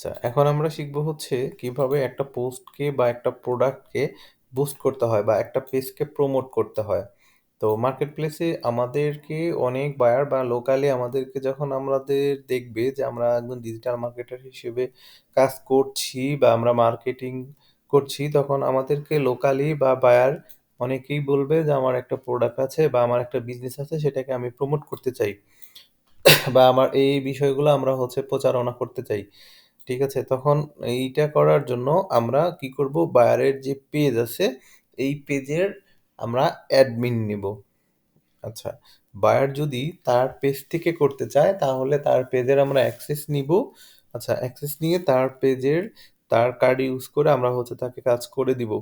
আচ্ছা, এখন আমরা শিখব হচ্ছে কিভাবে একটা পোস্টকে বা একটা প্রোডাক্টকে বুস্ট করতে হয় বা একটা পেজকে প্রমোট করতে হয়। তো মার্কেট প্লেসে আমাদেরকে অনেক বায়ার বা লোকালি আমাদেরকে যখন আমাদের দেখবে যে আমরা একজন ডিজিটাল মার্কেটার হিসেবে কাজ করছি বা আমরা মার্কেটিং করছি, তখন আমাদেরকে লোকালি বা বায়ার অনেকেই বলবে যে আমার একটা প্রোডাক্ট আছে বা আমার একটা বিজনেস আছে, সেটাকে আমি প্রমোট করতে চাই বা আমার এই বিষয়গুলো আমরা হচ্ছে প্রচারণা করতে চাই। ঠিক আছে? তখন এইটা করার জন্য আমরা কি করব? বায়ারের যে পেজ আছে, এই পেজের আমরা অ্যাডমিন নিব। আচ্ছা, বায়ার যদি তার পেজ থেকে করতে চায় তাহলে তার পেজের আমরা অ্যাক্সেস নিব। আচ্ছা, অ্যাক্সেস নিয়ে তার পেজের তার কার্ড ইউজ করে আমরা হচ্ছে তাকে কাজ করে দিব।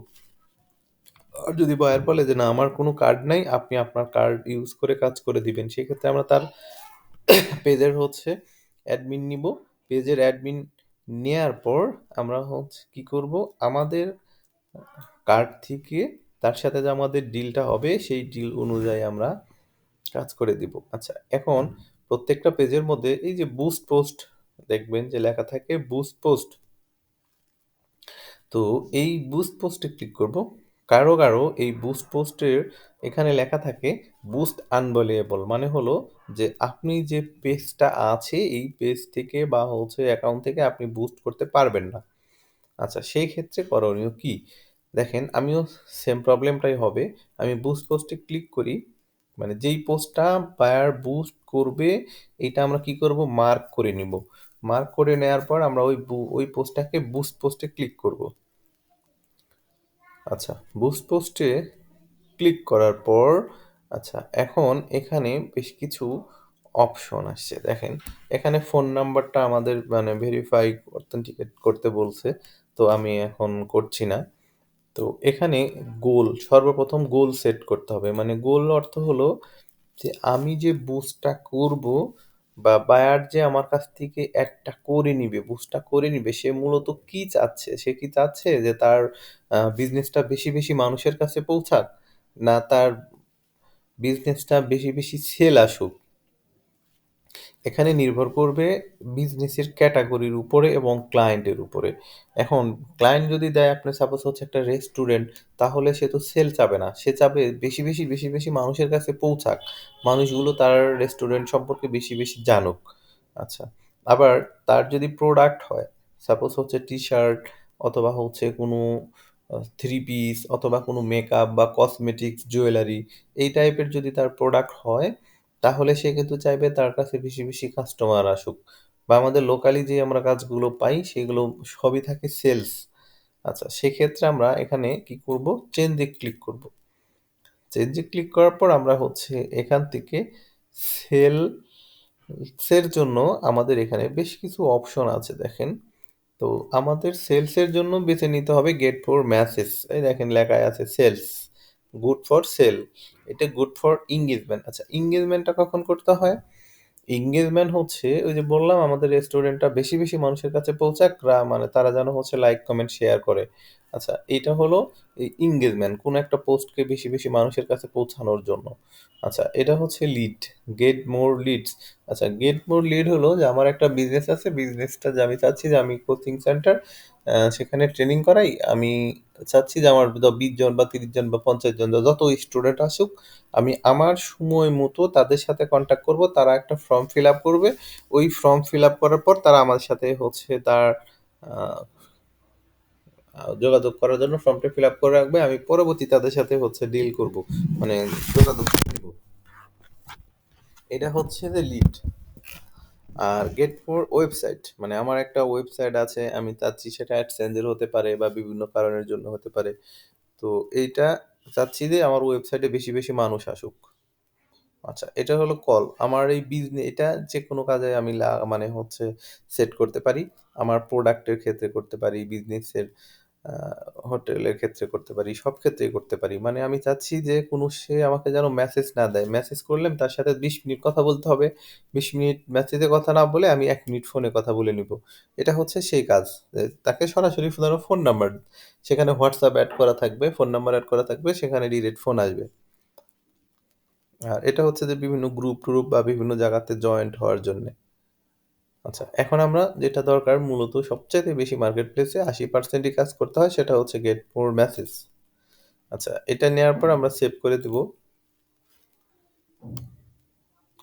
আর যদি বায়ার বলে যে না আমার কোনো কার্ড নাই, আপনি আপনার কার্ড ইউজ করে কাজ করে দিবেন, সেক্ষেত্রে আমরা তার পেজের হচ্ছে অ্যাডমিন নিব। পেজের অ্যাডমিন নেয়ার পর আমরা হচ্ছে কি করব? আমাদের কার্ড থেকে তার সাথে যে আমাদের ডিলটা হবে সেই ডিল অনুযায়ী আমরা কাজ করে দিব। আচ্ছা, এখন প্রত্যেকটা পেজের মধ্যে এই যে বুস্ট পোস্ট দেখবেন যে লেখা থাকে বুস্ট পোস্ট। তো এই বুস্ট পোস্টে ক্লিক করব। কারো এই বুস্ট পোস্টের এখানে লেখা থাকে বুস্ট আনবলিয়েবল, মানে হলো যে আপনি যে পেজটা আছে এই পেজ থেকে বা হচ্ছে অ্যাকাউন্ট থেকে আপনি বুস্ট করতে পারবেন না। আচ্ছা, সেই ক্ষেত্রে করণীয় কি? দেখেন আমিও সেম প্রবলেমটাই হবে। আমি বুস্ট পোস্টে ক্লিক করি, মানে যেই পোস্টটা বায়ার বুস্ট করবে এইটা আমরা কি করব? মার্ক করে নিব। মার্ক করে নেওয়ার পর আমরা ওই পোস্টটাকে বুস্ট পোস্টে ক্লিক করব। আচ্ছা, বুস্ট পোস্টে ক্লিক করার পর আচ্ছা, এখন এখানে বেশ কিছু অপশন আসছে। দেখেন এখানে ফোন নাম্বারটা আমাদের মানে ভেরিফাই অথেন্টিকেট করতে বলছে। তো আমি এখন করছি না। তো এখানে সর্বপ্রথম গোল সেট করতে হবে। মানে গোল অর্থ হলো যে আমি যে বুস্টটা করব বা বায়ার যে আমার কাছ থেকে একটা করে নিবে, বুস্টটা করে নিবে, সে মূলত কি চাচ্ছে? সে কি চাচ্ছে যে তার বিজনেসটা বেশি মানুষের কাছে পৌঁছাক? না তার বিজনেসটা বেশি সেল আসুক? এখানে নির্ভর করবে বিজনেসের ক্যাটাগরির উপরে এবং ক্লায়েন্টের উপরে। এখন ক্লায়েন্ট যদি দেয় আপনার সাপোজ হচ্ছে একটা রেস্টুরেন্ট, তাহলে সে তো সেল চাবে না। সে চাবে বেশি মানুষের কাছে পৌঁছাক। মানুষগুলো তার রেস্টুরেন্ট সম্পর্কে বেশি জানুক। আচ্ছা। আবার তার যদি প্রোডাক্ট হয়, সাপোজ হচ্ছে টি-শার্ট অথবা হচ্ছে কোনো থ্রি পিস অথবা কোনো মেকআপ বা কসমেটিক্স, জুয়েলারি এই টাইপের যদি তার প্রোডাক্ট হয়, তাহলে সে কিন্তু চাইবে তার কাছে বেশি কাস্টমার আসুক। বা আমাদের লোকালি যে আমরা কাজগুলো পাই সেগুলো সবই থাকে সেলস। আচ্ছা, সেক্ষেত্রে আমরা এখানে কি করব? চেঞ্জে ক্লিক করব। চেঞ্জে ক্লিক করার পর আমরা হচ্ছে এখান থেকে সেলসের জন্য আমাদের এখানে বেশ কিছু অপশন আছে দেখেন। তো আমাদের সেলসের জন্য বেছে নিতে হবে গেট ফর ম্যাসেজ। এই দেখেন লেখায় আছে সেলস, গুড ফর সেল। এটা গুড ফর এঙ্গেজমেন্ট। আচ্ছা, এঙ্গেজমেন্টটা কখন করতে হয়? এঙ্গেজমেন্ট হচ্ছে ওই যে বললাম আমাদের রেস্টুরেন্টটা বেশি মানুষের কাছে পৌঁছাক, মানে তারা যেন হচ্ছে লাইক কমেন্ট শেয়ার করে। আচ্ছা, এইটা হলো এই এঙ্গেজমেন্ট, কোন একটা পোস্টকে বেশি মানুষের কাছে পৌঁছানোর জন্য। আচ্ছা, এটা হচ্ছে লিড, গেট মোর লিডস। আচ্ছা, গেট মোর লিড হলো যে আমার একটা বিজনেস আছে, বিজনেসটা যে আমি চাচ্ছি যে আমি কোচিং সেন্টার সেখানে ট্রেনিং করাই। আমি চাচ্ছি যে আমার 20 জন বা 30 জন বা 50 জন যত স্টুডেন্ট আসুক, আমি আমার সময় মতো তাদের সাথে কন্ট্যাক্ট করব। তারা একটা ফর্ম ফিল আপ করবে। ওই ফর্ম ফিল আপ করার পর তারা আমার সাথে হচ্ছে তার আহ, যোগাযোগ করার জন্য ফর্মটা ফিল আপ করে রাখবে। আমি পরবর্তী তাদের সাথে হচ্ছে ডিল করব, মানে যোগাযোগ নিব। এটা হচ্ছে যে লিড। আর গেট ফর ওয়েবসাইট, মানে আমার একটা ওয়েবসাইট আছে, আমি চাচ্ছি সেটা অ্যাডসেন্সের হতে পারে বা বিভিন্ন কারণের জন্য হতে পারে। তো এইটা চাচ্ছি যে আমার ওয়েবসাইটে বেশি মানুষ আসুক। আচ্ছা, এটা হলো কল। আমার এই এটা যেকোনো কাজে আমি মানে হচ্ছে সেট করতে পারি। আমার প্রোডাক্টের ক্ষেত্রে করতে পারি, বিজনেসের আ হোটেলের ক্ষেত্রে করতে পারি, সব ক্ষেত্রেই করতে পারি। মানে আমি চাচ্ছি যে সে আমাকে যেন মেসেজ না দেয়। মেসেজ করলে তার সাথে ২০ মিনিট কথা বলতে হবে। ২০ মিনিট মেসেজে কথা না বলে আমি ১ মিনিট ফোনে কথা বলে নিবো। এটা হচ্ছে সেই কাজ। তাকে সরাসরি ধরো ফোন নাম্বার, সেখানে WhatsApp এড করা থাকবে, ফোন নাম্বার এড করা থাকবে, সেখানে ডিরেক্ট ফোন আসবে। আর এটা হচ্ছে যে বিভিন্ন গ্রুপ-ট্রুপ বা বিভিন্ন জায়গাতে জয়েন্ট হওয়ার জন্যে। আচ্ছা, এখন আমরা যেটা দরকার মূলত সবচাইতে বেশি মার্কেট প্লেসে ৮০% ই কাজ করতে হয় সেটা হচ্ছে গেট মোর মেসেজ। আচ্ছা, এটা নেয়ার পর আমরা সেভ করে দিব।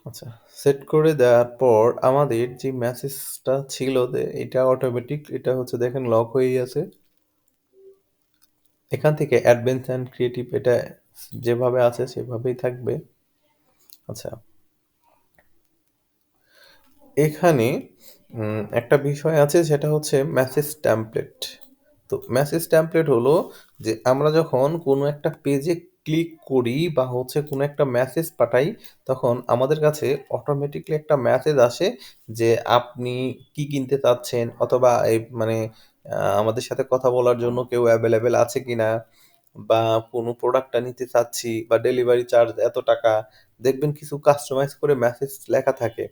আচ্ছা, সেট করে দেওয়ার পর আমাদের যে মেসেজটা ছিল এটা অটোমেটিক এটা হচ্ছে দেখেন লক হয়েই আছে। এখান থেকে অ্যাডভান্স অ্যান্ড ক্রিয়েটিভ এটা যেভাবে আছে সেভাবেই থাকবে। আচ্ছা, এখানে একটা বিষয় আছে সেটা হচ্ছে মেসেজ টেমপ্লেট। তো মেসেজ টেমপ্লেট হলো যে আমরা যখন কোনো একটা পেজে ক্লিক করি বা হচ্ছে কোনো একটা মেসেজ পাঠাই তখন আমাদের কাছে অটোমেটিক্যালি একটা মেসেজ আসে যে আপনি কি কিনতে চাচ্ছেন অথবা এই মানে আমাদের সাথে কথা বলার জন্য কেউ অ্যাভেলেবেল আছে কিনা বা কোনো প্রোডাক্টটা নিতে চাচ্ছি বা ডেলিভারি চার্জ এত টাকা দেখবেন কিছু কাস্টমাইজ করে মেসেজ লেখা থাকে।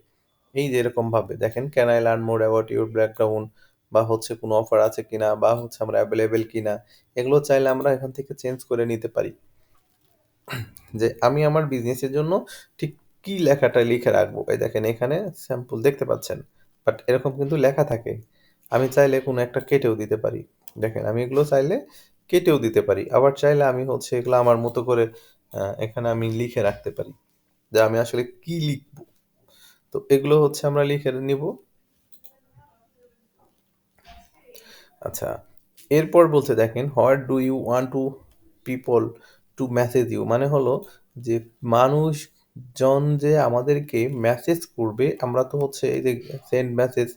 এই যে এরকমভাবে দেখেন, "can I learn more about your background?" বা হচ্ছে কোনো অফার আছে কিনা বা হচ্ছে আমরা অ্যাভেলেবেল কিনা। এগুলো চাইলে আমরা এখান থেকে চেঞ্জ করে নিতে পারি। যে আমি আমার বিজনেসের জন্য ঠিক কি লেখাটা লিখে রাখবো। এই দেখেন এখানে স্যাম্পল দেখতে পাচ্ছেন। বাট এরকম কিন্তু লেখা থাকে। আমি চাইলে কোনো একটা কেটেও দিতে পারি। দেখেন আমি এগুলো চাইলে কেটেও দিতে পারি। আবার চাইলে আমি হচ্ছে এগুলো আমার মতো করে এখানে আমি লিখে রাখতে পারি। যে আমি আসলে কি লিখবো। তো এগুলো হচ্ছে আমরা লিখে নিবো। আচ্ছা, এরপর বলছে দেখেন what do you want to people to message you মানে হলো যে মানুষজন যে আমাদেরকে মেসেজ করবে আমরা তো হচ্ছে এই যে সেন্ড মেসেজ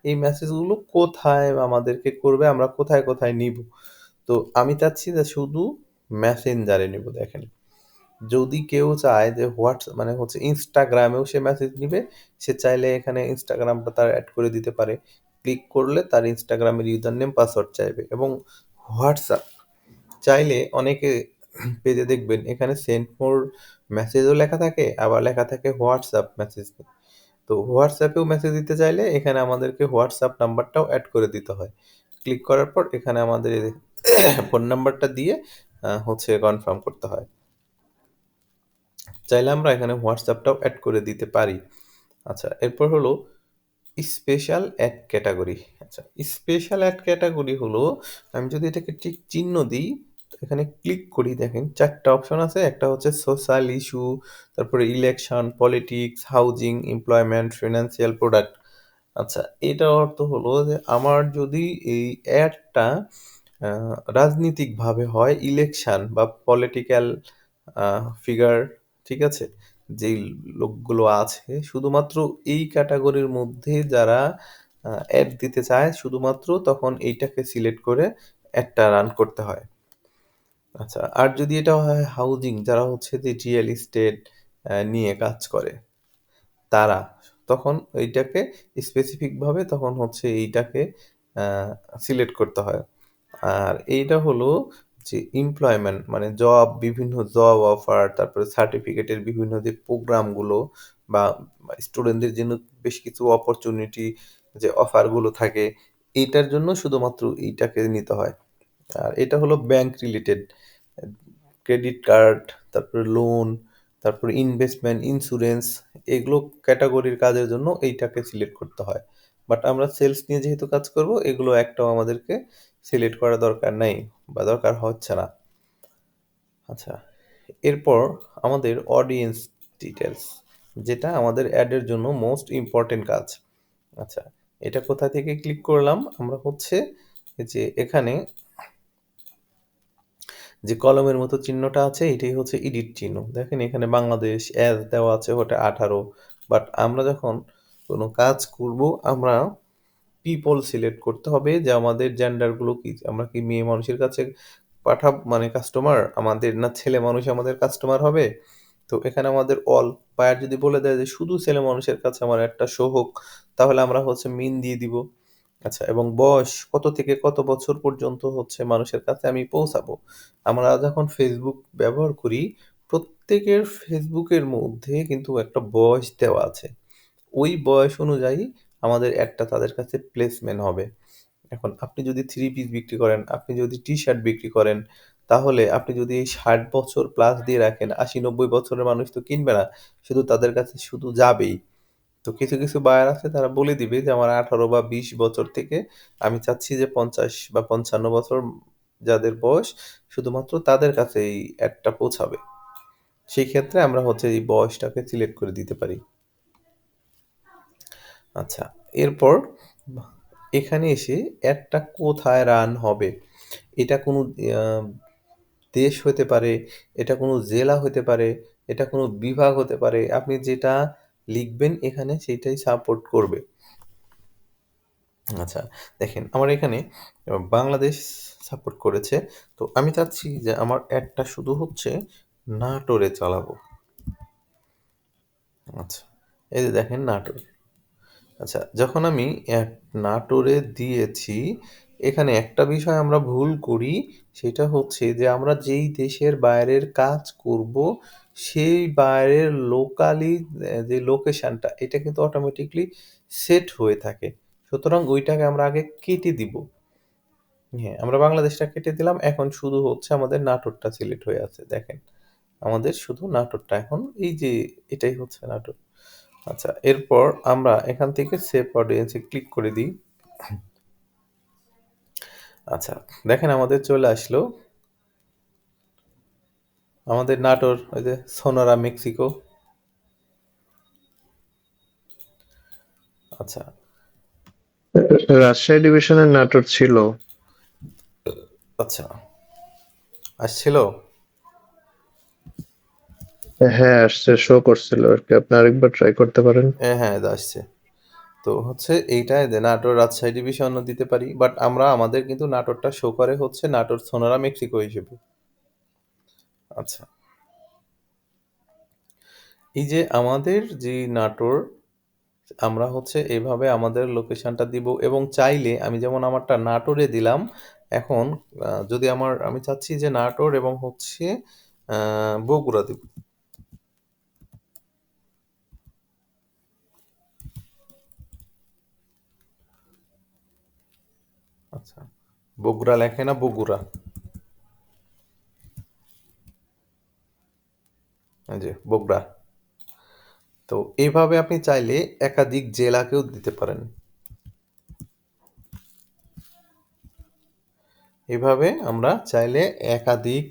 এই মেসেজগুলো কোথায় আমাদেরকে করবে আমরা কোথায় কোথায় নিব তো আমি চাচ্ছি যে শুধু মেসেঞ্জারে নিব দেখেন যদি কেউ চায় যে মানে হচ্ছে ইনস্টাগ্রামেও সে মেসেজ নিবে সে চাইলে এখানে ইনস্টাগ্রামটা তার অ্যাড করে দিতে পারে ক্লিক করলে তার ইনস্টাগ্রামের ইউজার নেম পাসওয়ার্ড চাইবে এবং হোয়াটসঅ্যাপ চাইলে অনেকে পেজে দেখবেন এখানে সেন্ড মোর মেসেজও লেখা থাকে আবার লেখা থাকে হোয়াটসঅ্যাপ মেসেজ তো হোয়াটসঅ্যাপেও মেসেজ দিতে চাইলে এখানে আমাদেরকে হোয়াটসঅ্যাপ নাম্বারটাও অ্যাড করে দিতে হয় ক্লিক করার পর এখানে আমাদের ফোন নাম্বারটা দিয়ে হচ্ছে কনফার্ম করতে হয় চাইলে আমরা এখানে হোয়াটসঅ্যাপটাও অ্যাড করে দিতে পারি আচ্ছা এরপর হলো স্পেশাল অ্যাড ক্যাটাগরি আচ্ছা স্পেশাল অ্যাড ক্যাটাগরি হলো আমি যদি এটাকে ঠিক চিহ্ন দিই এখানে ক্লিক করি দেখেন চারটা অপশন আছে একটা হচ্ছে সোশ্যাল ইস্যু তারপরে election politics housing employment financial product আচ্ছা এটার অর্থ হলো যে আমার যদি এই অ্যাডটা রাজনীতিকভাবে হয় ইলেকশন বা পলিটিক্যাল ফিগার ঠিক আছে যেই লোকগুলো আছে শুধুমাত্র এই ক্যাটাগরির মধ্যে যারা অ্যাড দিতে চায় শুধুমাত্র তখন এইটাকে সিলেক্ট করে অ্যাডটা রান করতে হয় আচ্ছা আর যদি এটা হয় হাউজিং যারা হচ্ছে যে রিয়েল এস্টেট নিয়ে কাজ করে তারা তখন এইটাকে স্পেসিফিকভাবে তখন হচ্ছে এইটাকে সিলেক্ট করতে হয় আর এইটা হলো যে এমপ্লয়মেন্ট মানে বিভিন্ন জব অফার তারপরে সার্টিফিকেটের বিভিন্ন যে প্রোগ্রামগুলো বা স্টুডেন্টদের জন্য বেশ কিছু অপরচুনিটি যে অফারগুলো থাকে এইটার জন্য শুধুমাত্র এইটাকে নিতে হয় আর এটা হলো ব্যাংক রিলেটেড ক্রেডিট কার্ড তারপরে লোন তারপরে ইনভেস্টমেন্ট ইন্স্যুরেন্স এগুলো ক্যাটাগরির কাজের জন্য এইটাকে সিলেক্ট করতে হয় বাট আমরা সেলস নিয়ে যেহেতু কাজ করব এগুলো একটাও আমাদেরকে সিলেক্ট করা দরকার নাই বা দরকার হচ্ছে না আচ্ছা এরপর আমাদের অডিয়েন্স ডিটেলস যেটা আমাদের অ্যাডের জন্য মোস্ট ইম্পর্টেন্ট কাজ আচ্ছা এটা কোথা থেকে ক্লিক করলাম আমরা হচ্ছে যে এখানে যে কলমের মতো চিহ্নটা আছে এটাই হচ্ছে এডিট চিহ্ন দেখেন এখানে বাংলাদেশ অ্যাজ দেওয়া আছে ওটা 18 বাট আমরা যখন কোনো কাজ করব আমরা পিপল সিলেক্ট করতে হবে যে আমাদের জেন্ডারগুলো কি আমরা কি মেয়ে মানুষের কাছে মানে কাস্টমার আমাদের না ছেলে মানুষ আমাদের কাস্টমার হবে তো এখানে আমাদের অল বায়ার যদি বলে দেয় যে শুধু ছেলে মানুষের কাছে আমার একটা শো হোক তাহলে আমরা হচ্ছে মিন দিয়ে দিব আচ্ছা এবং বয়স কত থেকে কত বছর পর্যন্ত হচ্ছে মানুষের কাছে আমি পৌঁছাবো আমরা যখন ফেসবুক ব্যবহার করি প্রত্যেকের ফেসবুকের মধ্যে কিন্তু একটা বয়স দেওয়া আছে ওই বয়স অনুযায়ী আমাদের একটা তাদের কাছে প্লেসমেন্ট হবে এখন আপনি যদি থ্রি পিস বিক্রি করেন আপনি যদি টি শার্ট বিক্রি করেন তাহলে আপনি যদি এই 60 বছর প্লাস দিয়ে রাখেন 80-90 বছরের মানুষ তো কিনবে না শুধু তাদের কাছে শুধু যাবেই তো কিছু বায়ার আছে তারা বলে দিবে যে আমার 18 বা 20 বছর থেকে আমি চাচ্ছি যে 50 বা 55 বছর যাদের বয়স শুধুমাত্র তাদের কাছে এই অ্যাডটা পৌঁছাবে। সেই ক্ষেত্রে আমরা হচ্ছে এই বয়সটাকে সিলেক্ট করে দিতে পারি। আচ্ছা, এরপর এখানে এসে অ্যাডটা কোথায় রান হবে? এটা কোনো আ দেশ হতে পারে, এটা কোনো জেলা হতে পারে, এটা কোনো বিভাগ হতে পারে। আপনি যেটা লিখবেন এখানে সেইটাই সাপোর্ট করবে। আচ্ছা, দেখেন আমার এখানে বাংলাদেশ সাপোর্ট করেছে। তো আমি চাচ্ছি যে আমার অ্যাডটা শুধু হচ্ছে নাটোরে চালাবো। আচ্ছা, এই যে দেখেন নাটোর। আচ্ছা, যখন আমি নাটোরে দিয়েছি, এখানে একটা বিষয় আমরা ভুল করি, সেটা হচ্ছে যে আমরা যেই দেশের বাইরের কাজ করব, সেই বাইরের লোকালি যে লোকেশনটা, এটা কিন্তু অটোমেটিক্যালি সেট হয়ে থাকে। সুতরাং ওইটাকে আমরা আগে কেটে দিব। হ্যাঁ, আমরা বাংলাদেশটা কেটে দিলাম। এখন শুধু হচ্ছে আমাদের নাটোরটা সিলেক্ট হয়ে আছে। দেখেন, আমাদের শুধু নাটোরটা এখন এই যে এটাই হচ্ছে নাটোর। আচ্ছা, এরপর আমরা এখান থেকে সেভ অডিয়েন্সে ক্লিক করে দিই। আচ্ছা, দেখেন আমাদের চলে আসলো আমাদের নাটোর, ওই যে সোনারা মেক্সিকো। আচ্ছা, রাজশাহী ডিভিশনের নাটোর ছিল। আচ্ছা, আসছিল? হ্যাঁ, আসছে, শো করছিল আর কি। আপনি আরেকবার ট্রাই করতে পারেন। হ্যাঁ, এটা আসছে। তো হচ্ছে এইটাই যে নাটোর রাজশাহী ডিভিশনও দিতে পারি। বাট আমরা আমাদের কিন্তু নাটোরটা শো করে হচ্ছে নাটোর সোনারা মেক্সিকো হিসেবে। আচ্ছা, এই যে আমাদের যে নাটোর আমরা হচ্ছে এভাবে আমাদের লোকেশনটা দিব এবং চাইলে আমি যেমন আমারটা নাটোরে দিলাম এখন যদি আমি চাচ্ছি যে নাটোর এবং হচ্ছে বগুড়া দিব। আচ্ছা, বগুড়া লেখে না বগুড়া, এই যে বগুড়া। তো এইভাবে আপনি চাইলে একাধিক জেলাকেও দিতে পারেন। এভাবে আমরা চাইলে একাধিক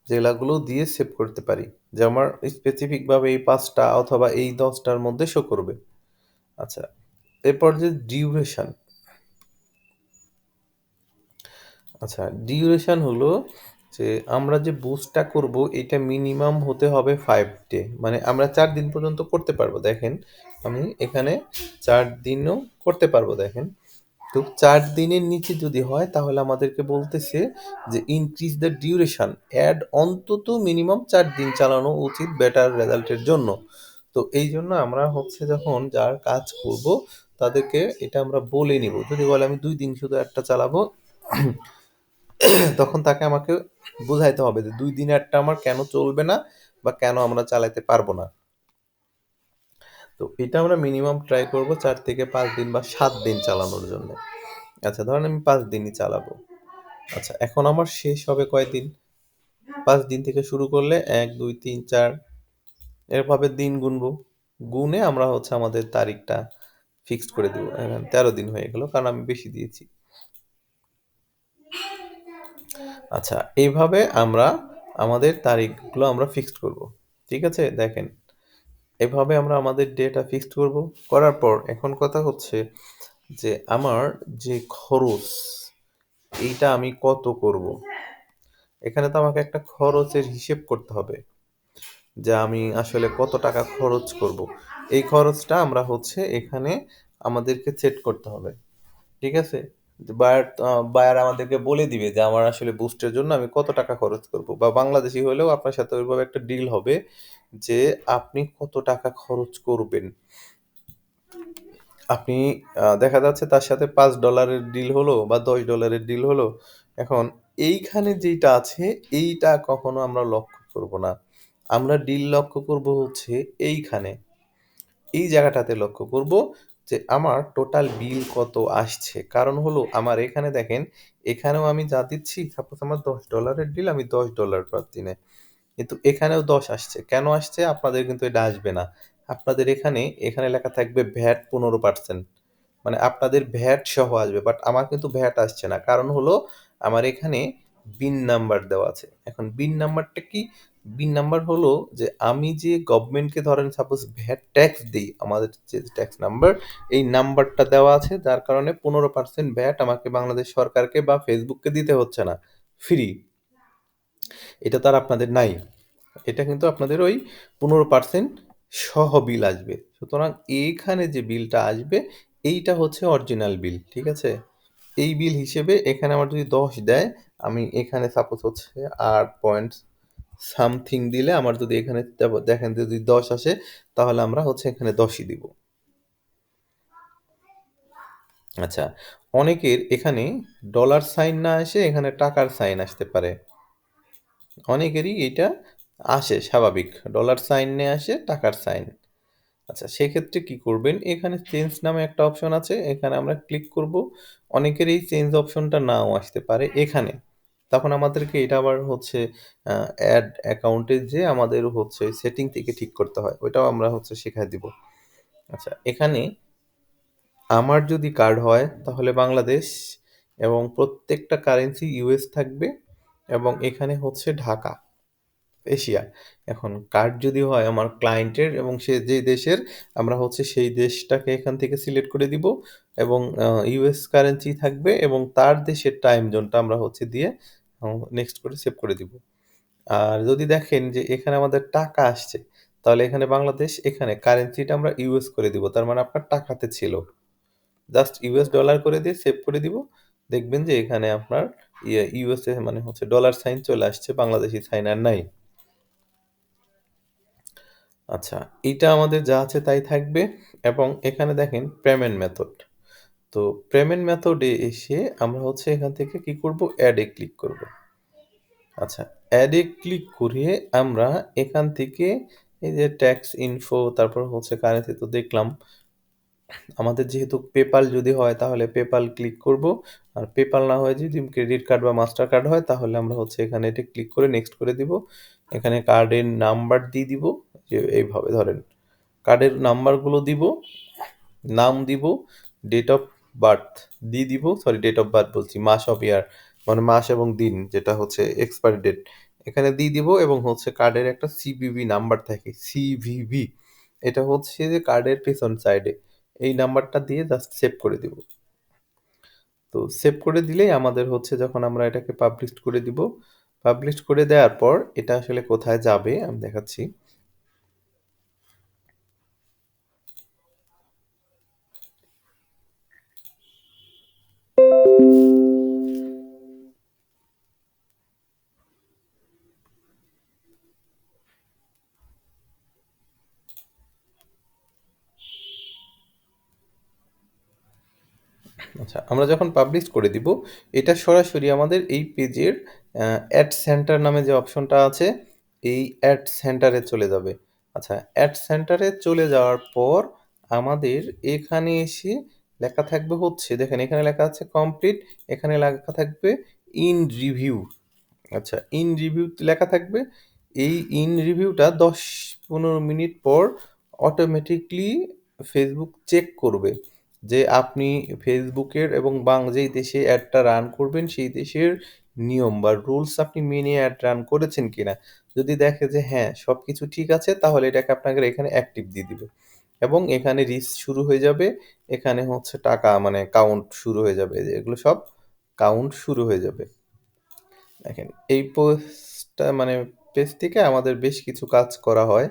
জেলাগুলো দিয়ে সেভ করতে পারি যে আমার স্পেসিফিকভাবে এই 5টা অথবা এই 10টার মধ্যে শো করবে। আচ্ছা, এরপর যে ডিউরেশন। আচ্ছা, ডিউরেশন হলো যে আমরা যে বুস্টটা করব এটা মিনিমাম হতে হবে 5 ডে, মানে আমরা 4 দিন পর্যন্ত করতে পারবো। দেখেন আমি এখানে 4 দিনও করতে পারবো। দেখেন, তো 4 দিনের নিচে যদি হয় তাহলে আমাদেরকে বলতেছে যে ইনক্রিজ দ্য ডিউরেশন অ্যাড অন্তত মিনিমাম 4 দিন চালানো উচিত বেটার রেজাল্টের জন্য। তো এই জন্য আমরা হচ্ছে যখন যার কাজ করব তাদেরকে এটা আমরা বলে নিব। যদি বলে আমি 2 দিন শুধু একটা চালাবো, তখন তাকে আমাকে বুঝাইতে হবে যে 2 দিন একটা আমার কেন চলবে না বা কেন আমরা চালাতে পারবো না। তো এটা আমরা মিনিমাম ট্রাই করব 4 থেকে 5 দিন বা 7 দিন চালানোর জন্য। আচ্ছা, ধরেন আমি 5 দিনই চালাবো। আচ্ছা, এখন আমার শেষ হবে কয়দিন? 5 দিন থেকে শুরু করলে 1, 2, 3, 4 এভাবে দিন গুনবো। গুনে আমরা হচ্ছে আমাদের তারিখটা ফিক্সড করে দিব। এখন 13 দিন হয়ে গেল কারণ আমি বেশি দিয়েছি। আচ্ছা, এইভাবে আমরা আমাদের তারিখগুলো আমরা ফিক্সড করব। ঠিক আছে? দেখেন, এভাবে আমরা আমাদের ডেটা ফিক্সড করব। করার পর এখন কথা হচ্ছে যে আমার যে খরচ, এইটা আমি কত করব? এখানে তো আমাকে একটা খরচের হিসেব করতে হবে যে আমি আসলে কত টাকা খরচ করব। এই খরচটা আমরা হচ্ছে এখানে আমাদেরকে সেট করতে হবে। ঠিক আছে? বায়ার আমাদেরকে বলে দিবে যে আমার আসলে বুস্টের জন্য আমি কত টাকা খরচ করব, বা বাংলাদেশী হলেও আপনার সাথে ওইভাবে একটা ডিল হবে যে আপনি কত টাকা খরচ করবেন। আপনি দেখা যাচ্ছে তার সাথে $5 ডিল হলো বা $10 ডিল হলো। এখন এইখানে যেইটা আছে এইটা কখনো আমরা লক্ষ্য করব না। আমরা ডিল লক্ষ্য করব হচ্ছে এইখানে। এই জায়গাটাতে লক্ষ্য করব যে আমার টোটাল বিল কত আসছে। কারণ হলো আমার এখানে দেখেন, এখানেও আমি যা দিচ্ছি সাপোজ আমার $10 ডিল আমি $10 পাচ্ছি না। কিন্তু এখানেও 10 আসছে। কেন আসছে? আপনাদের কিন্তু এটা আসবে না। আপনাদের এখানে লেখা থাকবে ভ্যাট 15%, মানে আপনাদের ভ্যাট সহ আসবে, বাট আমার কিন্তু ভ্যাট আসছে না। কারণ হলো আমার এখানে বিন নাম্বার দেওয়া আছে। এখন বিন নাম্বারটা কি? বিন নাম্বার হলো যে আমি যে গভর্নমেন্টকে ধরেন সাপোজ ভ্যাট ট্যাক্স দিই, আমাদের যে ট্যাক্স নাম্বার, এই নাম্বারটা দেওয়া আছে, যার কারণে 15% ভ্যাট আমাকে বাংলাদেশ সরকারকে বা ফেসবুককে দিতে হচ্ছে না, ফ্রি। এটা তো আর আপনাদের নাই। এটা কিন্তু আপনাদের ওই 15% সহ বিল আসবে। সুতরাং এইখানে যে বিলটা আসবে এইটা হচ্ছে অরিজিনাল বিল, ঠিক আছে? এই বিল হিসেবে এখানে আমার যদি 10 দেয়, আমি এখানে সাপোজ হচ্ছে 8 পয়েন্ট সামথিং দিলে আমার যদি এখানে দেখেন যদি 10 আসে, তাহলে আমরা হচ্ছে এখানে 10ই দিব। আচ্ছা, অনেকের এখানে ডলার সাইন না এসে এখানে টাকার সাইন আসতে পারে। অনেকেরই এটা আসে স্বাভাবিক, ডলার সাইন নিয়ে আসে টাকার সাইন। আচ্ছা, সেক্ষেত্রে কি করবেন, এখানে চেঞ্জ নামে একটা অপশন আছে, এখানে আমরা ক্লিক করব। অনেকের এই চেঞ্জ অপশনটা নাও আসতে পারে এখানে, তখন আমাদেরকে এটা আবার হচ্ছে অ্যাড অ্যাকাউন্টে যে আমাদের হচ্ছে সেটিং থেকে ঠিক করতে হয়, ওইটাও আমরা হচ্ছে শেখায় দিব। আচ্ছা, এখানে আমার যদি কার্ড হয় তাহলে বাংলাদেশ, এবং প্রত্যেকটা কারেন্সি ইউএস থাকবে, এবং এখানে হচ্ছে ঢাকা, এশিয়া। এখন কার্ড যদি হয় আমার ক্লায়েন্টের এবং সে যেই দেশের, আমরা হচ্ছে সেই দেশটাকে এখান থেকে সিলেক্ট করে দিব, এবং ইউএস কারেন্সি থাকবে এবং তার দেশের টাইম জোনটা আমরা হচ্ছে দিয়ে নেক্সট করে সেভ করে দিব। আর যদি দেখেন যে এখানে আমাদের টাকা আসছে, তাহলে এখানে বাংলাদেশ, এখানে কারেন্সিটা আমরা ইউএস করে দিব, তার মানে আপনার টাকাতে ছিল, জাস্ট ইউএস ডলার করে দিয়ে সেভ করে দিব। দেখবেন যে এখানে আপনার ইউএসএ মানে হচ্ছে ডলার সাইন চলে আসছে, বাংলাদেশি সাইন আর নাই। আচ্ছা, এইটা আমাদের যা আছে তাই থাকবে, এবং এখানে দেখেন পেমেন্ট মেথড। তো পেমেন্ট মেথডে এসে আমরা হচ্ছে এখান থেকে কি করব, অ্যাডে ক্লিক করব। আচ্ছা, অ্যাডে ক্লিক করে আমরা এখান থেকে এই যে ট্যাক্স ইনফো, তারপর হচ্ছে কারেন্সি তো দেখলাম, আমাদের যেহেতু পেপাল যদি হয় তাহলে পেপাল ক্লিক করব, আর পেপাল না হয় যদি ক্রেডিট কার্ড বা মাস্টার কার্ড হয় তাহলে আমরা হচ্ছে এখানে এটা ক্লিক করে নেক্সট করে দিব। এখানে কার্ডের নাম্বার দিয়ে দিব, যে এইভাবে ধরেন কার্ডের নাম্বারগুলো দিব, নাম দিব, ডেট অফ বার্থ দিয়ে দিব, সরি ডেট অফ বার্থ বলছি, মাস অফ ইয়ার, মানে মাস এবং দিন, যেটা হচ্ছে এক্সপায়ারি ডেট এখানে দিয়ে দিব, এবং হচ্ছে কার্ডের একটা সিভিভি নাম্বার থাকে, সিভিভি, এটা হচ্ছে যে কার্ডের পেছন সাইডে, এই নাম্বারটা দিয়ে জাস্ট সেভ করে দিব। তো সেভ করে দিলেই আমাদের হচ্ছে, যখন আমরা এটাকে পাবলিশ করে দিব, পাবলিশ করে দেওয়ার পর এটা আসলে কোথায় যাবে আমি দেখাচ্ছি। আচ্ছা, আমরা যখন পাবলিশ করে দিব, এটা সরাসরি আমাদের এই পেজের অ্যাড সেন্টার নামে যে অপশনটা আছে, এই অ্যাড সেন্টারে চলে যাবে। আচ্ছা, অ্যাড সেন্টারে চলে যাওয়ার পর আমাদের এখানে এসে লেখা থাকবে হচ্ছে, দেখেন এখানে লেখা আছে কমপ্লিট, এখানে লেখা থাকবে ইন রিভিউ। আচ্ছা, ইন রিভিউ লেখা থাকবে, এই ইন রিভিউটা 10-15 মিনিট পর অটোমেটিকলি ফেসবুক চেক করবে যে আপনি ফেসবুকের এবং যেই দেশে অ্যাডটা রান করবেন সেই দেশের নিয়ম বা রুলস আপনি মেনে অ্যাড রান করেছেন কিনা। যদি দেখে যে হ্যাঁ সব কিছু ঠিক আছে, তাহলে এটাকে আপনাকে এখানে অ্যাক্টিভ দিয়ে দিবে, এবং এখানে রিচ শুরু হয়ে যাবে, এখানে হচ্ছে টাকা মানে কাউন্ট শুরু হয়ে যাবে, এগুলো সব কাউন্ট শুরু হয়ে যাবে। দেখেন এই পোস্টটা মানে পেজ থেকে আমাদের বেশ কিছু কাজ করা হয়।